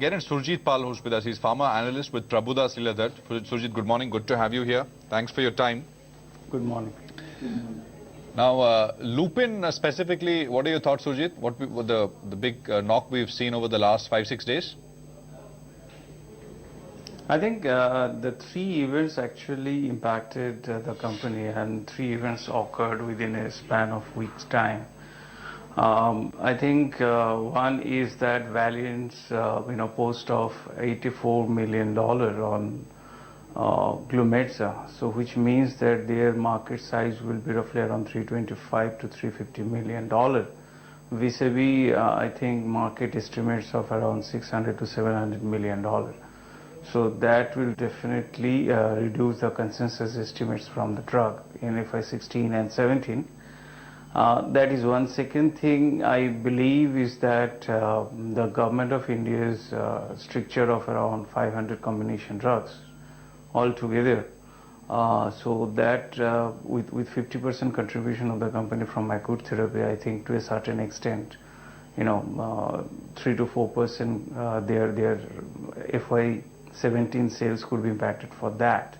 Get in Surjit Pal, who's with us. He's pharma analyst with Prabhudas Lilladher. Surjit, good morning. Good to have you here. Thanks for your time. Good morning. Now, Lupin specifically, what are your thoughts, Surjit? What the big knock we've seen over the last 5-6 days? I think the three events actually impacted the company, and three events occurred within a span of weeks' time. I think one is that Valiant's post of $84 million on Glumetza, so which means that their market size will be roughly around $325 to $350 million, vis-a-vis I think market estimates of around $600 to $700 million. So that will definitely reduce the consensus estimates from the drug in FY16 and 17. That is one. Second thing I believe is that the government of India's stricture of around 500 combination drugs altogether. So that with 50% contribution of the company from acute therapy, I think to a certain extent, 3 to 4% their FY17 sales could be impacted for that.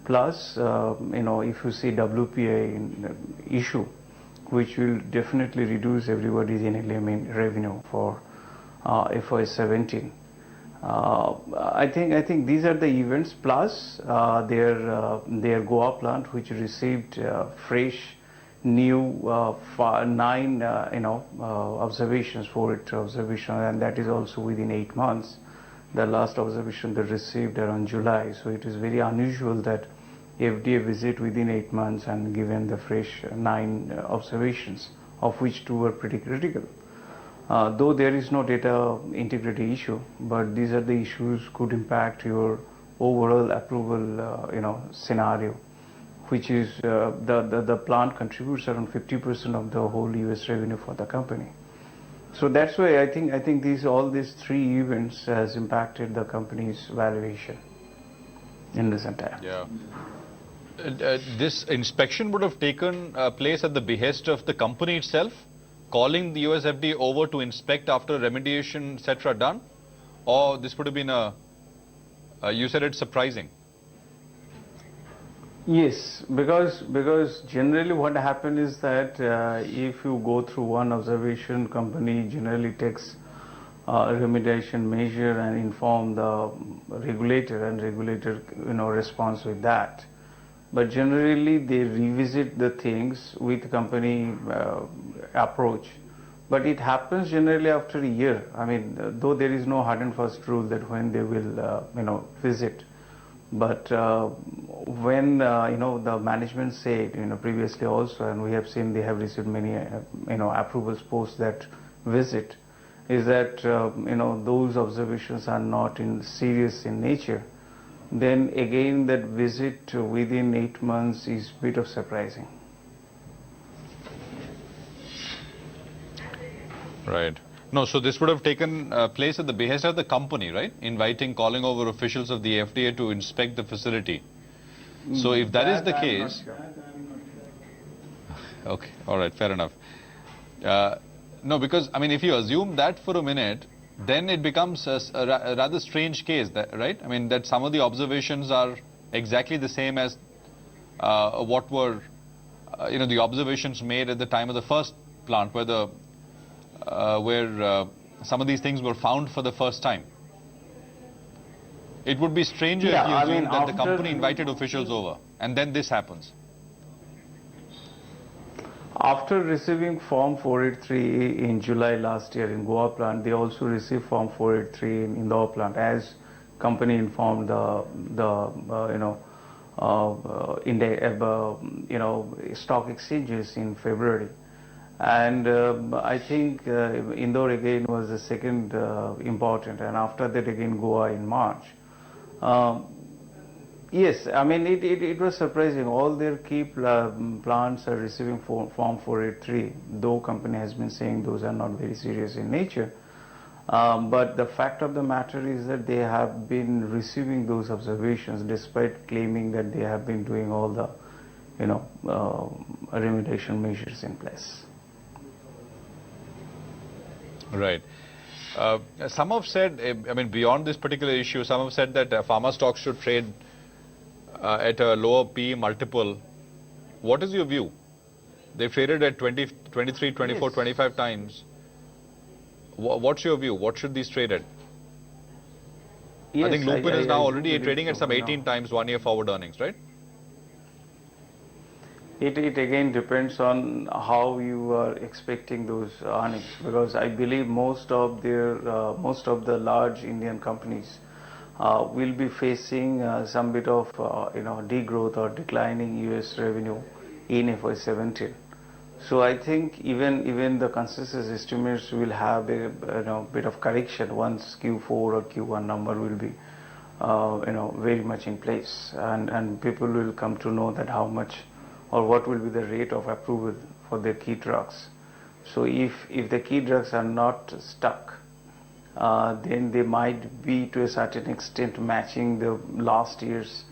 Plus, if you see WPI issue, which will definitely reduce everybody's NLM revenue for FY17. I think these are the events. Plus their Goa plant, which received fresh new 9 observations for its observation, and that is also within 8 months. The last observation they received around July, so it is very unusual that FDA visit within 8 months and given the fresh 9 observations, of which 2 were pretty critical. Though there is no data integrity issue, but these are the issues could impact your overall approval scenario, which is the plant contributes around 50% of the whole US revenue for the company. So that's why I think all these three events has impacted the company's valuation in this entire. Yeah. This inspection would have taken place at the behest of the company itself, calling the US FDA over to inspect after remediation, etc. done, or this would have been you said it's surprising. Yes, because generally what happened is that if you go through one observation, company generally takes remediation measure and inform the regulator, and regulator responds with that. But generally they revisit the things with company approach. But it happens generally after a year. I mean, though there is no hard and fast rule that when they will visit. But when the management said previously also, and we have seen they have received many approvals post that visit, is that those observations are not serious in nature. Then again that visit within 8 months is a bit of surprising. Right. No, so this would have taken place at the behest of the company, right? Calling over officials of the FDA to inspect the facility. So if that is the case... Okay, all right, fair enough. No, because, I mean, if you assume that for a minute, then it becomes a rather strange case, right? I mean, that some of the observations are exactly the same as what were, the observations made at the time of the first plant, where some of these things were found for the first time. It would be stranger if you assume that the company invited officials over, and then this happens. After receiving Form 483 in July last year in Goa plant, they also received Form 483 in Indore plant, as company informed the stock exchanges in February. And I think Indore again was the second important, and after that again Goa in March. Yes, I mean it was surprising. All their key plants are receiving Form 483, though company has been saying those are not very serious in nature. But the fact of the matter is that they have been receiving those observations despite claiming that they have been doing all the remediation measures in place. Right. Some have said, I mean, beyond this particular issue, some have said that pharma stocks should trade at a lower P multiple. What is your view? They've traded at 20, 23, 24, Yes. 25 times. What's your view? What should these trade at? Yes, I think Lupin is now do already believe trading at so, some you 18 know. times 1 year forward earnings, right? It again depends on how you are expecting those earnings, because I believe most of the large Indian companies will be facing some bit of degrowth or declining US revenue in FY17. So I think even the consensus estimates will have a bit of correction once Q4 or Q1 number will be very much in place, and people will come to know that how much or what will be the rate of approval for their key drugs. So if the key drugs are not stuck, then they might be to a certain extent matching the last year's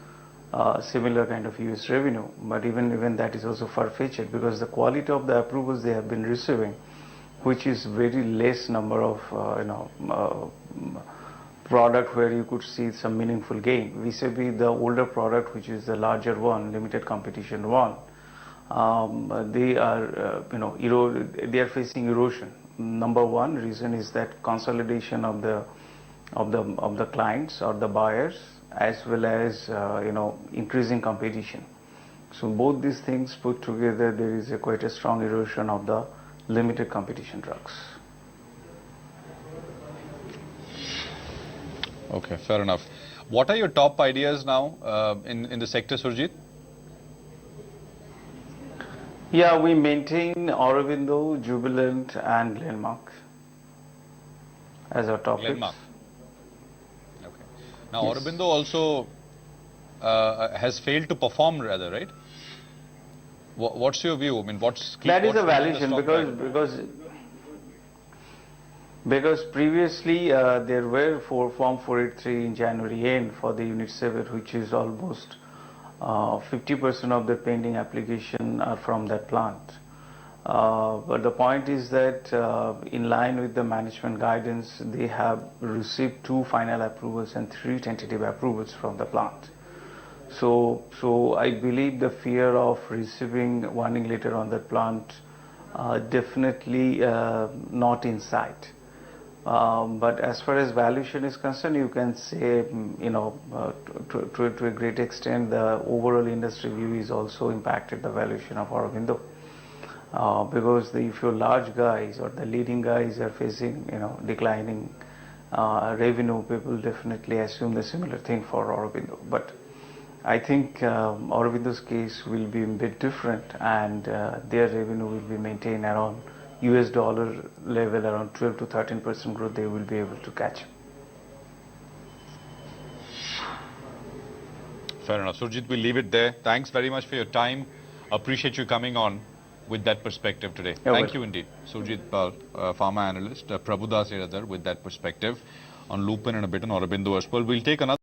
similar kind of US revenue. But even that is also far-fetched, because the quality of the approvals they have been receiving, which is very less number of product where you could see some meaningful gain vis-a-vis the older product, which is the larger one, limited competition one. They are they are facing erosion. Number one reason is that consolidation of the clients or the buyers, as well as increasing competition. So both these things put together, there is quite a strong erosion of the limited competition drugs. Okay, fair enough. What are your top ideas now in the sector, Surjit? Yeah, we maintain Aurobindo, Jubilant, and Glenmark as our topics. Glenmark. Okay. Now, Yes. Aurobindo also has failed to perform rather, right? What's your view? I mean, That is a what's valuation, the stock because previously there were Form 483 in January end for the Unit 7, which is almost 50% of the pending application are from that plant. But the point is that in line with the management guidance, they have received 2 final approvals and 3 tentative approvals from the plant. So I believe the fear of receiving warning letter on that plant definitely not in sight. But as far as valuation is concerned, you can say, to a great extent, the overall industry view is also impacted the valuation of Aurobindo. Because if your large guys or the leading guys are facing, declining revenue, people definitely assume the similar thing for Aurobindo. But I think Aurobindo's case will be a bit different, and their revenue will be maintained around US dollar level, around 12 to 13% growth they will be able to catch. Fair enough. Surjit, we'll leave it there. Thanks very much for your time. Appreciate you coming on with that perspective today. You're Thank welcome. you indeed. Surjit Pal, pharma analyst, Prabhudas Iradar with that perspective on Lupin and a bit on Aurobindo as well. We'll take another